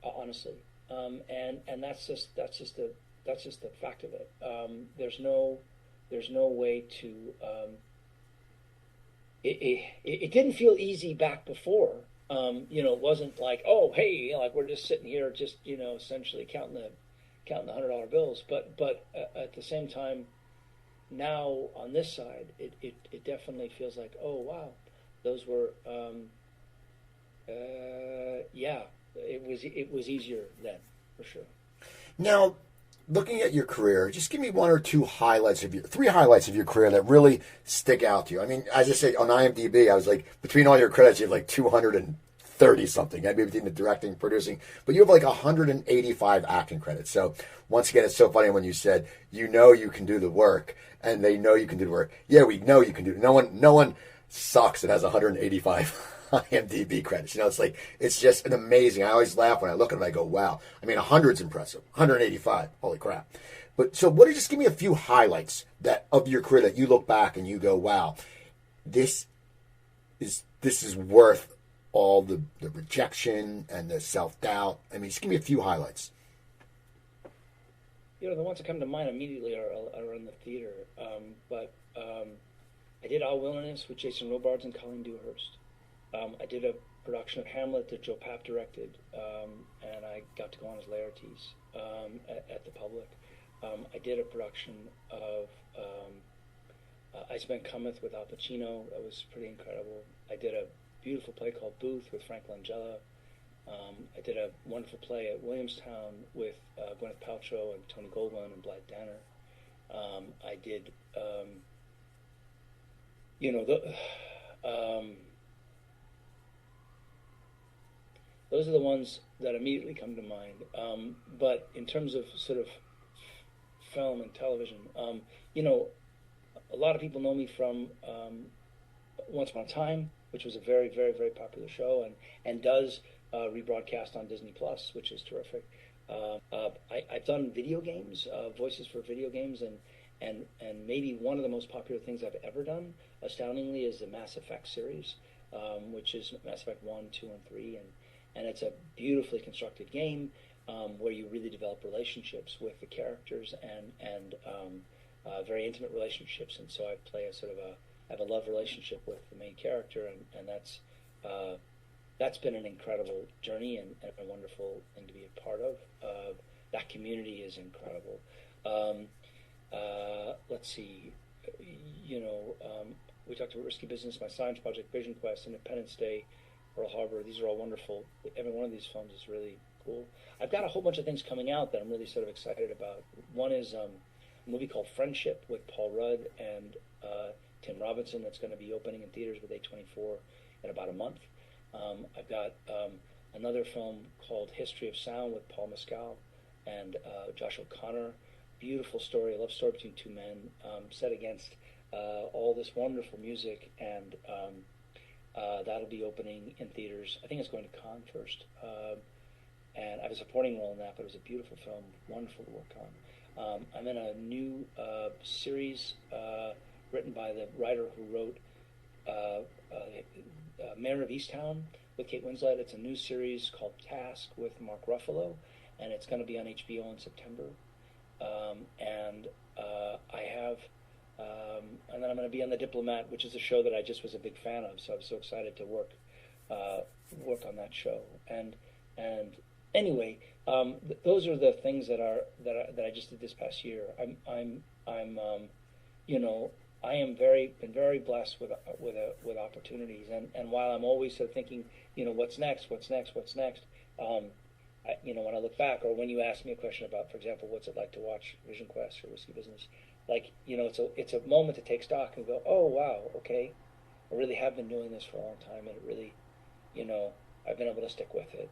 honestly, and that's just the fact of it. There's no way to. It didn't feel easy back before. It wasn't like, oh, hey, like we're just sitting here, just essentially counting the $100 bills. But at the same time, now on this side, it definitely feels like, oh wow, those were yeah, it was easier then for sure. Now, looking at your career, just give me three highlights of your career that really stick out to you. I mean, as I said, on IMDb, I was like, between all your credits, you have like 230 something. Maybe between the directing, producing, but you have like 185 acting credits. So once again, it's so funny when you said, you can do the work, and they know you can do the work. Yeah, we know you can do it. No one sucks that has 185 IMDb credits. It's just an amazing. I always laugh when I look at it. I go, wow. I mean, 100's impressive. 185, holy crap. But so, just give me a few highlights of your career that you look back and you go, wow, this is worth all the rejection and the self-doubt. I mean, just give me a few highlights. The ones that come to mind immediately are in the theater. But I did All Wilderness with Jason Robards and Coleen Dewhurst. I did a production of Hamlet that Joe Papp directed, and I got to go on as Laertes at the Public. I did a production of Ice Man Cometh with Al Pacino. That was pretty incredible. I did a beautiful play called Booth with Frank Langella. I did a wonderful play at Williamstown with Gwyneth Paltrow and Tony Goldwyn and Blythe Danner. I did, those are the ones that immediately come to mind. But in terms of sort of film and television, a lot of people know me from Once Upon a Time, which was a very, very, very popular show and does rebroadcast on Disney Plus, which is terrific. I've done video games, voices for video games, and maybe one of the most popular things I've ever done, astoundingly, is the Mass Effect series, which is Mass Effect 1, 2, and 3, and it's a beautifully constructed game where you really develop relationships with the characters and very intimate relationships. And so I play I have a love relationship with the main character, and that's been an incredible journey and a wonderful thing to be a part of. That community is incredible. Let's see, we talked about Risky Business, My Science Project, Vision Quest, Independence Day, Pearl Harbor. These are all wonderful. Every one of these films is really cool. I've got a whole bunch of things coming out that I'm really sort of excited about. One is a movie called Friendship with Paul Rudd and Tim Robinson that's going to be opening in theaters with A24 in about a month. I've got another film called History of Sound with Paul Mezcal and Josh O'Connor. Beautiful story, a love story between two men set against all this wonderful music, and that'll be opening in theaters. I think it's going to Cannes first. And I have a supporting role in that, but it was a beautiful film, wonderful to work on. I'm in a new series written by the writer who wrote Mayor of Easttown with Kate Winslet. It's a new series called Task with Mark Ruffalo, and it's going to be on HBO in September. And then I'm going to be on The Diplomat, which is a show that I just was a big fan of. So I was so excited to work on that show. And anyway, those are the things that I just did this past year. I am been very blessed with opportunities, and while I'm always sort of thinking, what's next, when I look back, or when you ask me a question about, for example, what's it like to watch Vision Quest or Risky Business, it's a moment to take stock and go, oh wow, okay, I really have been doing this for a long time, and it really, I've been able to stick with it,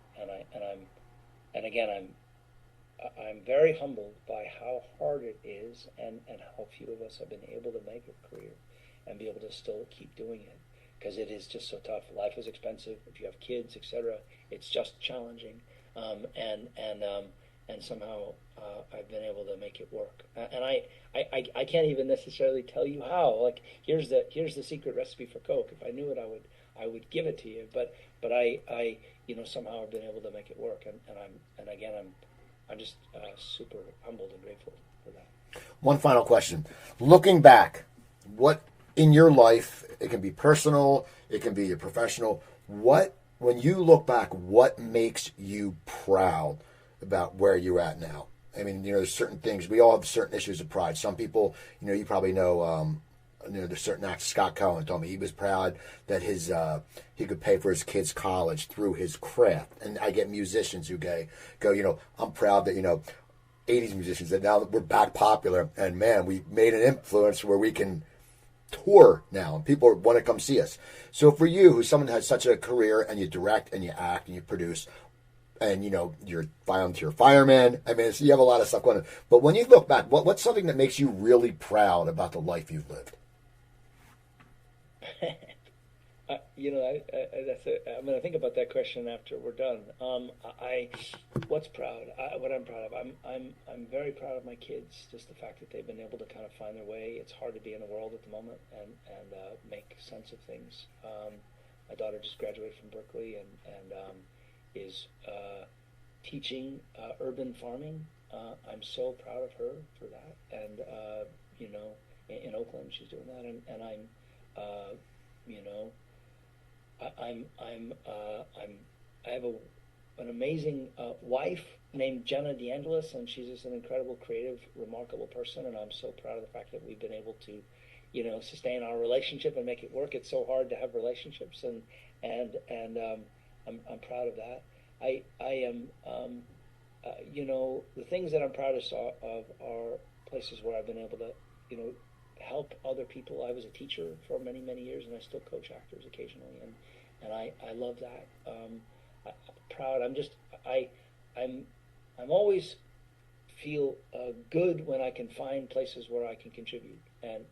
I'm very humbled by how hard it is and how few of us have been able to make a career and be able to still keep doing it, because it is just so tough. Life is expensive. If you have kids, etc., it's just challenging. And somehow I've been able to make it work. And I can't even necessarily tell you how. Like, here's the secret recipe for Coke. If I knew it, I would give it to you. But I somehow I've been able to make it work. And again, I'm just super humbled and grateful for that. One final question. Looking back, what in your life, it can be personal, it can be professional, when you look back, what makes you proud about where you're at now? I mean, there's certain things, we all have certain issues of pride. Some people, you probably know, there's certain acts. Scott Cohen told me he was proud that he could pay for his kids' college through his craft. And I get musicians who go, I'm proud that, 80s musicians, that now we're back popular, and man, we made an influence where we can tour now, and people want to come see us. So for you, who's someone who has such a career, and you direct, and you act, and you produce, and you're volunteer fireman, I mean, so you have a lot of stuff going on. But when you look back, what's something that makes you really proud about the life you've lived? I'm going to think about that question after we're done. What I'm proud of. I'm very proud of my kids. Just the fact that they've been able to kind of find their way. It's hard to be in the world at the moment and make sense of things. My daughter just graduated from Berkeley and is teaching urban farming. I'm so proud of her for that. And in Oakland, she's doing that. And I have an amazing wife named Jenna DeAngelis, and she's just an incredible, creative, remarkable person. And I'm so proud of the fact that we've been able to, sustain our relationship and make it work. It's so hard to have relationships, and I'm proud of that. I am, the things that I'm proudest of are places where I've been able to, help other people. I was a teacher for many, many years, and I still coach actors occasionally, and I love that. I'm proud. I'm always feel good when I can find places where I can contribute, and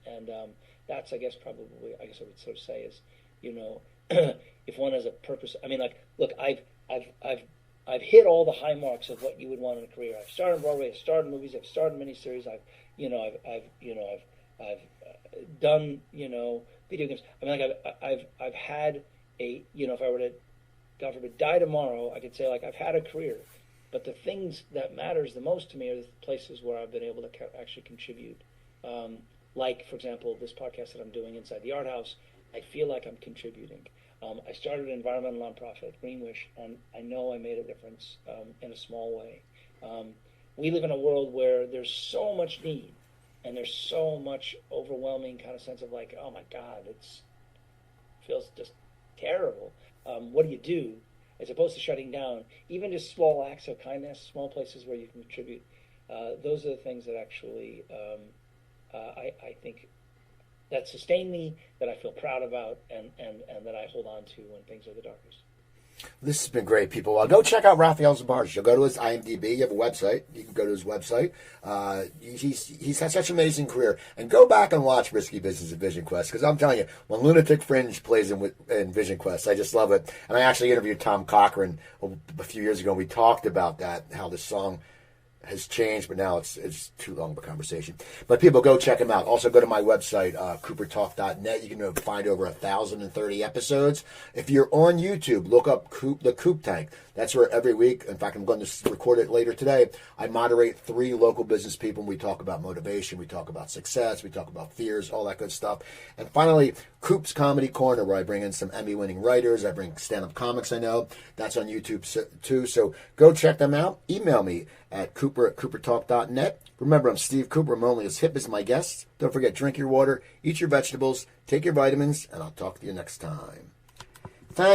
that's I guess I would sort of say is, if one has a purpose. I mean, like, look, I've hit all the high marks of what you would want in a career. I've starred on Broadway, I've starred in movies, I've starred in miniseries, I've done, video games. I mean, like, I've had a, if I were to, God forbid, die tomorrow, I could say, like, I've had a career. But the things that matters the most to me are the places where I've been able to actually contribute. Like, for example, this podcast that I'm doing inside the art house, I feel like I'm contributing. I started an environmental nonprofit, Greenwish, and I know I made a difference in a small way. We live in a world where there's so much need, and there's so much overwhelming kind of sense of like, oh my God, feels just terrible. What do you do? As opposed to shutting down, even just small acts of kindness, small places where you can contribute. Those are the things that actually I think that sustain me, that I feel proud about, and that I hold on to when things are the darkest. This has been great, people. Go check out Raphael Sbarge. You'll go to his IMDb. You have a website. You can go to his website. He's had such an amazing career. And go back and watch Risky Business and Vision Quest, because I'm telling you, when Lunatic Fringe plays in Vision Quest, I just love it. And I actually interviewed Tom Cochran a few years ago, and we talked about that, how the song has changed, but now it's too long of a conversation. But people, go check him out. Also, go to my website, coopertalk.net. You can find over 1,030 episodes. If you're on YouTube, look up the Coop Tank. That's where every week, in fact, I'm going to record it later today, I moderate 3 local business people, and we talk about motivation, we talk about success, we talk about fears, all that good stuff. And finally, Coop's Comedy Corner, where I bring in some Emmy-winning writers, I bring stand-up comics I know. That's on YouTube too, so go check them out. Email me at cooper@coopertalk.net. Remember, I'm Steve Cooper. I'm only as hip as my guests. Don't forget, drink your water, eat your vegetables, take your vitamins, and I'll talk to you next time. Thank